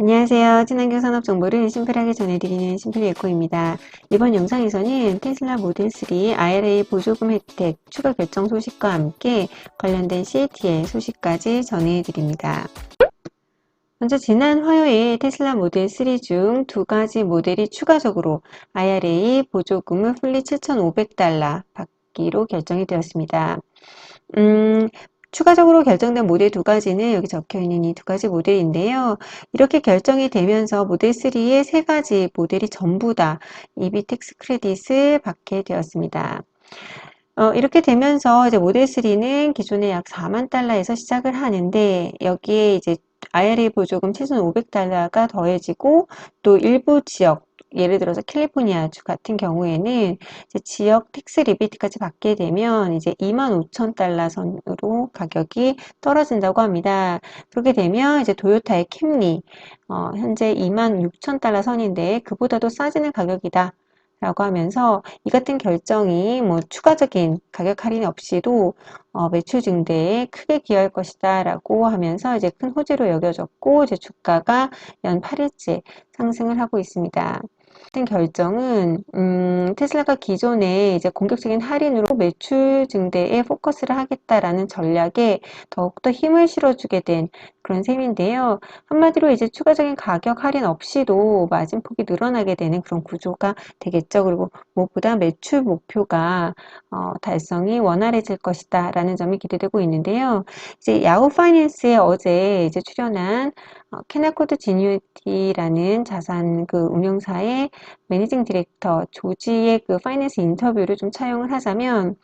안녕하세요. 친환경 산업 정보를 심플하게 전해드리는 심플리에코입니다. 이번 영상에서는 테슬라 모델 3 IRA 보조금 혜택 추가 결정 소식과 함께 관련된 CATL 소식까지 전해드립니다. 먼저 지난 화요일 테슬라 모델 3 중 두 가지 모델이 추가적으로 IRA 보조금을 풀리 7,500달러 받기로 결정이 되었습니다. 추가적으로 결정된 모델 두 가지는 여기 적혀 있는 이 두 가지 모델인데요. 이렇게 결정이 되면서 모델 3의 세 가지 모델이 전부 다 EV 텍스 크레딧을 받게 되었습니다. 이렇게 되면서 이제 모델 3는 기존에 약 4만 달러에서 시작을 하는데 여기에 이제 IRA 보조금 7,500달러가 더해지고 또 일부 지역 예를 들어서 캘리포니아주 같은 경우에는 이제 지역 텍스 리베이트까지 받게 되면 이제 25,000달러 선으로 가격이 떨어진다고 합니다. 그렇게 되면 이제 토요타의 캠리 현재 26,000달러 선인데 그보다도 싸지는 가격이다. 라고 하면서 이 같은 결정이 뭐 추가적인 가격 할인 없이도 매출 증대에 크게 기여할 것이다 라고 하면서 이제 큰 호재로 여겨졌고 이제 주가가 연 8일째 상승을 하고 있습니다. 같은 결정은 테슬라가 기존에 이제 공격적인 할인으로 매출 증대에 포커스를 하겠다라는 전략에 더욱더 힘을 실어주게 된 그런 셈인데요. 한마디로 이제 추가적인 가격 할인 없이도 마진폭이 늘어나게 되는 그런 구조가 되겠죠. 그리고 무엇보다 매출 목표가 달성이 원활해질 것이다 라는 점이 기대되고 있는데요. 이제 야후 파이낸스에 어제 이제 출연한 캐나코드 지뉴티라는 자산 그 운용사의 매니징 디렉터 조지의 그 파이낸스 인터뷰를 좀 차용을 하자면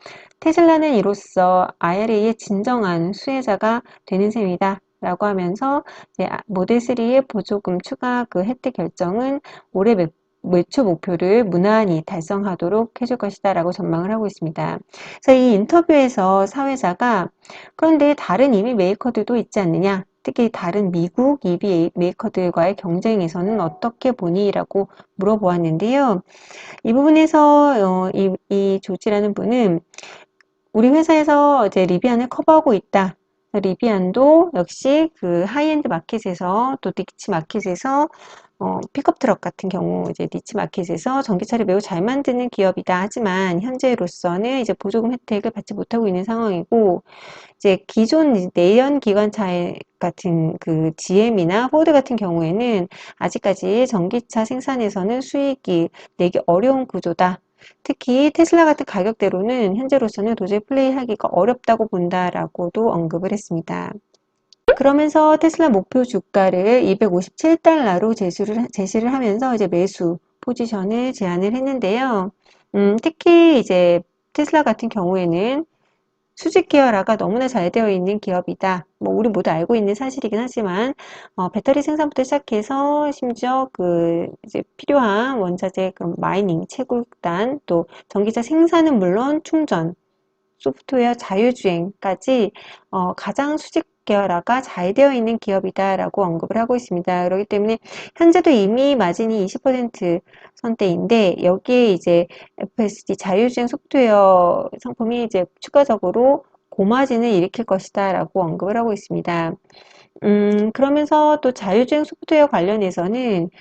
테슬라는 이로써 IRA의 진정한 수혜자가 되는 셈이다. 라고 하면서 이제 모델 3의 보조금 추가 그 혜택 결정은 올해 매출 목표를 무난히 달성하도록 해줄 것이다 라고 전망을 하고 있습니다. 그래서 이 인터뷰에서 사회자가 그런데 다른 EV 메이커들도 있지 않느냐? 특히 다른 미국 EV 메이커들과의 경쟁에서는 어떻게 보니? 라고 물어보았는데요. 이 부분에서 이 조지라는 분은 우리 회사에서 이제 리비안을 커버하고 있다. 리비안도 역시 그 하이엔드 마켓에서 또 니치 마켓에서 픽업 트럭 같은 경우 이제 니치 마켓에서 전기차를 매우 잘 만드는 기업이다. 하지만 현재로서는 이제 보조금 혜택을 받지 못하고 있는 상황이고 이제 기존 내연 기관차 같은 그 GM이나 포드 같은 경우에는 아직까지 전기차 생산에서는 수익이 내기 어려운 구조다. 특히 테슬라 같은 가격대로는 현재로서는 도저히 플레이하기가 어렵다고 본다라고도 언급을 했습니다. 그러면서 테슬라 목표 주가를 257달러로 제시를 하면서 이제 매수 포지션을 제안을 했는데요. 특히 이제 테슬라 같은 경우에는 수직 계열화가 너무나 잘 되어 있는 기업이다. 뭐 우리 모두 알고 있는 사실이긴 하지만 배터리 생산부터 시작해서 심지어 그 이제 필요한 원자재 그런 마이닝, 채굴단 또 전기차 생산은 물론 충전, 소프트웨어 자율주행까지 가장 수직 계열화가 잘 되어 있는 기업이다라고 언급을 하고 있습니다. 그렇기 때문에 현재도 이미 마진이 20% 선대인데 여기에 이제 FSD 자율주행 소프트웨어 상품이 이제 추가적으로 고마진을 일으킬 것이다라고 언급을 하고 있습니다. 그러면서 또 자율주행 소프트웨어 관련해서는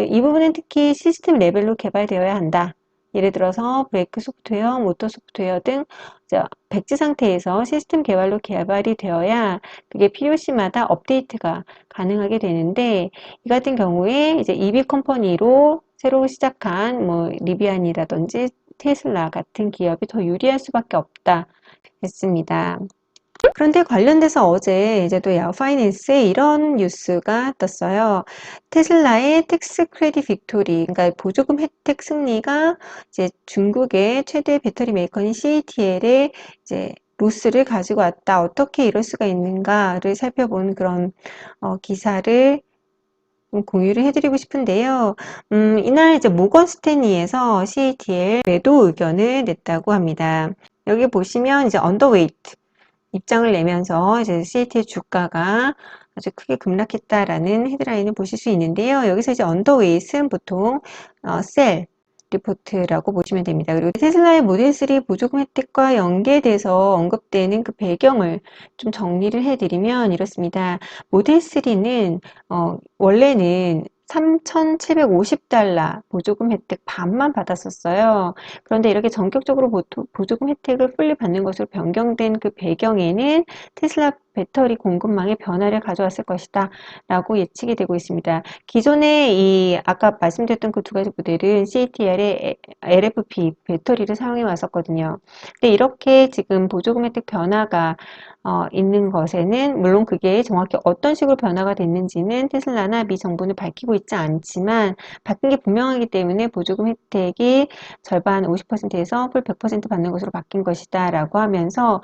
이 부분은 특히 시스템 레벨로 개발되어야 한다. 예를 들어서 브레이크 소프트웨어, 모터 소프트웨어 등 백지 상태에서 시스템 개발이 되어야 그게 필요시마다 업데이트가 가능하게 되는데 이 같은 경우에 이제 EV 컴퍼니로 새로 시작한 뭐 리비안이라든지 테슬라 같은 기업이 더 유리할 수밖에 없다 했습니다. 그런데 관련돼서 어제 이제 또 야후 파이낸스에 이런 뉴스가 떴어요. 테슬라의 텍스 크레딧 빅토리, 그러니까 보조금 혜택 승리가 이제 중국의 최대 배터리 메이커인 CATL의 이제 로스를 가지고 왔다. 어떻게 이럴 수가 있는가를 살펴본 그런 기사를 공유를 해드리고 싶은데요. 이날 이제 모건 스탠리에서 CATL 매도 의견을 냈다고 합니다. 여기 보시면 이제 언더웨이트 입장을 내면서 이제 CATL 주가가 아주 크게 급락했다라는 헤드라인을 보실 수 있는데요. 여기서 이제 언더웨이트는 보통 셀 리포트라고 보시면 됩니다. 그리고 테슬라의 모델 3 보조금 혜택과 연계돼서 언급되는 그 배경을 좀 정리를 해드리면 이렇습니다. 모델 3는 원래는 $3,750 보조금 혜택 반만 받았었어요. 그런데 이렇게 전격적으로 보조금 혜택을 풀리 받는 것으로 변경된 그 배경에는 테슬라 배터리 공급망의 변화를 가져왔을 것이다 라고 예측이 되고 있습니다. 기존에 이 아까 말씀드렸던 그 두 가지 모델은 CATL의 LFP 배터리를 사용해 왔었거든요. 근데 이렇게 지금 보조금 혜택 변화가 있는 것에는 물론 그게 정확히 어떤 식으로 변화가 됐는지는 테슬라나 미 정부는 밝히고 있지 않지만 바뀐 게 분명하기 때문에 보조금 혜택이 절반 50%에서 풀 100% 받는 것으로 바뀐 것이다 라고 하면서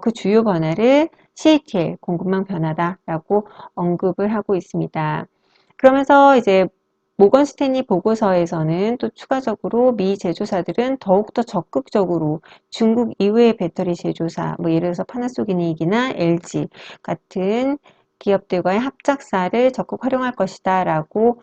그 주요 변화를 CATL 공급망 변화다라고 언급을 하고 있습니다. 그러면서 이제 모건 스탠리 보고서에서는 또 추가적으로 미 제조사들은 더욱더 적극적으로 중국 이외의 배터리 제조사, 뭐 예를 들어서 파나소닉이나 LG 같은 기업들과의 합작사를 적극 활용할 것이다 라고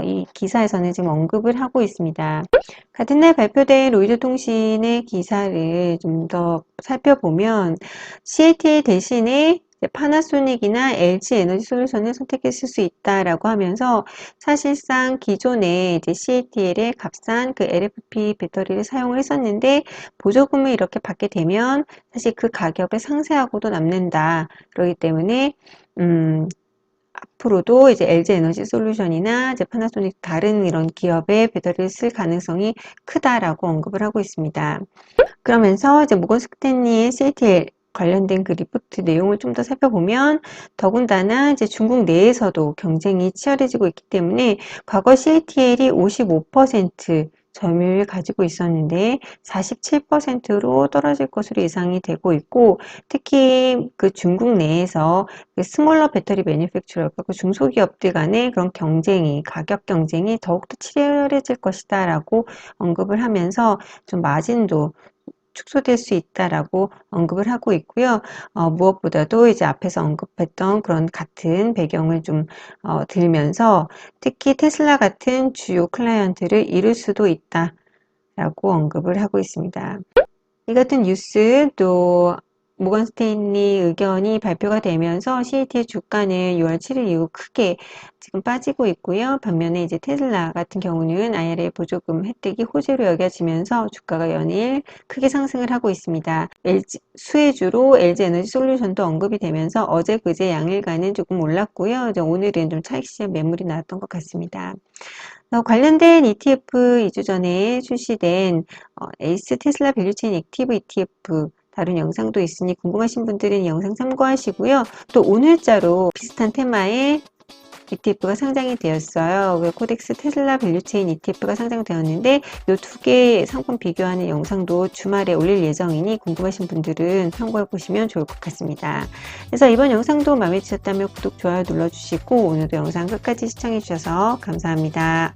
이 기사에서는 지금 언급을 하고 있습니다. 같은 날 발표된 로이드 통신의 기사를 좀 더 살펴보면 CATL 대신에 파나소닉이나 LG 에너지 솔루션을 선택했을 수 있다라고 하면서 사실상 기존에 이제 CATL의 값싼 그 LFP 배터리를 사용을 했었는데 보조금을 이렇게 받게 되면 사실 그 가격을 상쇄하고도 남는다. 그렇기 때문에 앞으로도 이제 LG 에너지 솔루션이나 이제 파나소닉 다른 이런 기업의 배터리를 쓸 가능성이 크다라고 언급을 하고 있습니다. 그러면서 이제 모건 스탠리의 CATL 관련된 그 리포트 내용을 좀 더 살펴보면 더군다나 이제 중국 내에서도 경쟁이 치열해지고 있기 때문에 과거 CATL이 55% 점유율을 가지고 있었는데 47%로 떨어질 것으로 예상이 되고 있고 특히 그 중국 내에서 그 스몰러 배터리 매니팩처러 그 중소기업들 간의 그런 경쟁이 가격 경쟁이 더욱더 치열해질 것이다 라고 언급을 하면서 좀 마진도 축소될 수 있다라고 언급을 하고 있고요. 무엇보다도 이제 앞에서 언급했던 그런 같은 배경을 좀 들면서 특히 테슬라 같은 주요 클라이언트를 이룰 수도 있다라고 언급을 하고 있습니다. 이 같은 뉴스 또 모건 스탠리 의견이 발표가 되면서 CATL 주가는 6월 7일 이후 크게 지금 빠지고 있고요. 반면에 이제 테슬라 같은 경우는 IRA 보조금 혜택이 호재로 여겨지면서 주가가 연일 크게 상승을 하고 있습니다. 수혜주로 LG 에너지 솔루션도 언급이 되면서 어제 그제 양일간은 조금 올랐고요. 오늘은 좀 차익 시장 매물이 나왔던 것 같습니다. 관련된 ETF 2주 전에 출시된 에이스 테슬라 밸류체인 액티브 ETF 다룬 영상도 있으니 궁금하신 분들은 이 영상 참고하시고요. 또 오늘자로 비슷한 테마의 ETF가 상장이 되었어요. 코덱스 테슬라 밸류체인 ETF가 상장되었는데 이 두 개의 상품 비교하는 영상도 주말에 올릴 예정이니 궁금하신 분들은 참고해 보시면 좋을 것 같습니다. 그래서 이번 영상도 마음에 드셨다면 구독, 좋아요 눌러주시고 오늘도 영상 끝까지 시청해 주셔서 감사합니다.